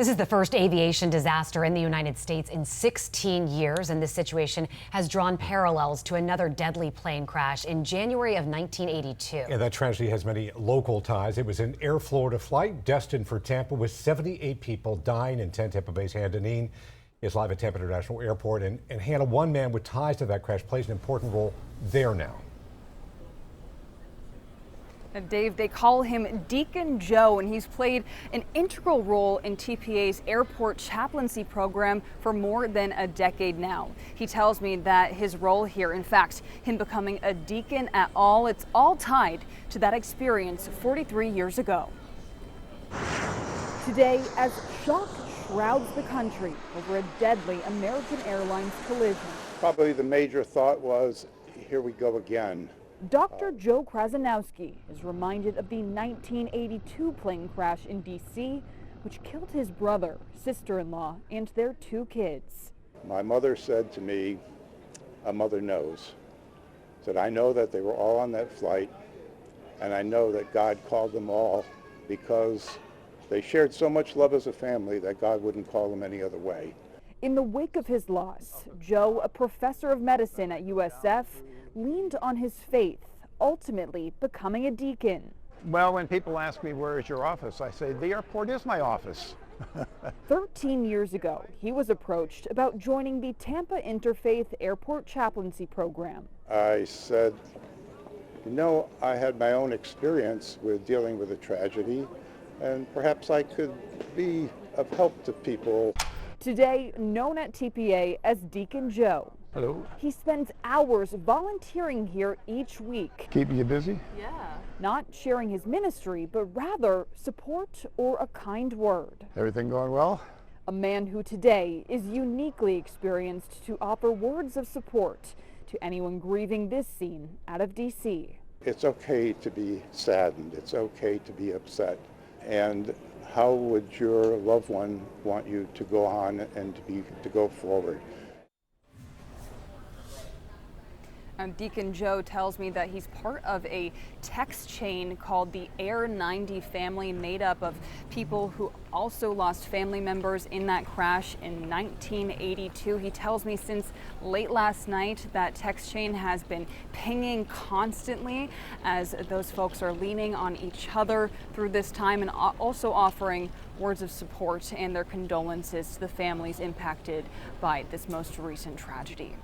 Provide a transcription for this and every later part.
This is the first aviation disaster in the United States in 16 years, and this situation has drawn parallels to another deadly plane crash in January of 1982. And that tragedy has many local ties. It was an Air Florida flight destined for Tampa with 78 people dying, and 10 Tampa Bay's Hannah Deneen is live at Tampa International Airport. And Hannah, one man with ties to that crash plays an important role there now. And Dave, they call him Deacon Joe, and he's played an integral role in TPA's airport chaplaincy program for more than a decade now. He tells me that his role here, in fact, him becoming a deacon at all, it's all tied to that experience 43 years ago. Today, as shock shrouds the country over a deadly American Airlines collision. Probably the major thought was, here we go again. Dr. Joe Krzanowski is reminded of the 1982 plane crash in D.C., which killed his brother, sister-in-law, and their 2 kids. My mother said to me, a mother knows, said, I know that they were all on that flight, and I know that God called them all because they shared so much love as a family that God wouldn't call them any other way. In the wake of his loss, Joe, a professor of medicine at USF, leaned on his faith, ultimately becoming a deacon. Well, when people ask me, where is your office? I say, the airport is my office. 13 years ago, he was approached about joining the Tampa Interfaith Airport Chaplaincy Program. I said, you know, I had my own experience with dealing with a tragedy, and perhaps I could be of help to people. Today, known at TPA as Deacon Joe. Hello. He spends hours volunteering here each week. Keeping you busy? Yeah. Not sharing his ministry, but rather support or a kind word. Everything going well? A man who today is uniquely experienced to offer words of support to anyone grieving this scene out of D.C. It's okay to be saddened. It's okay to be upset. And how would your loved one want you to go on and to go forward? Deacon Joe tells me that he's part of a text chain called the Air 90 family, made up of people who also lost family members in that crash in 1982. He tells me since late last night that text chain has been pinging constantly as those folks are leaning on each other through this time, and also offering words of support and their condolences to the families impacted by this most recent tragedy.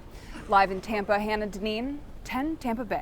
Live in Tampa, Hannah Deneen, 10 Tampa Bay.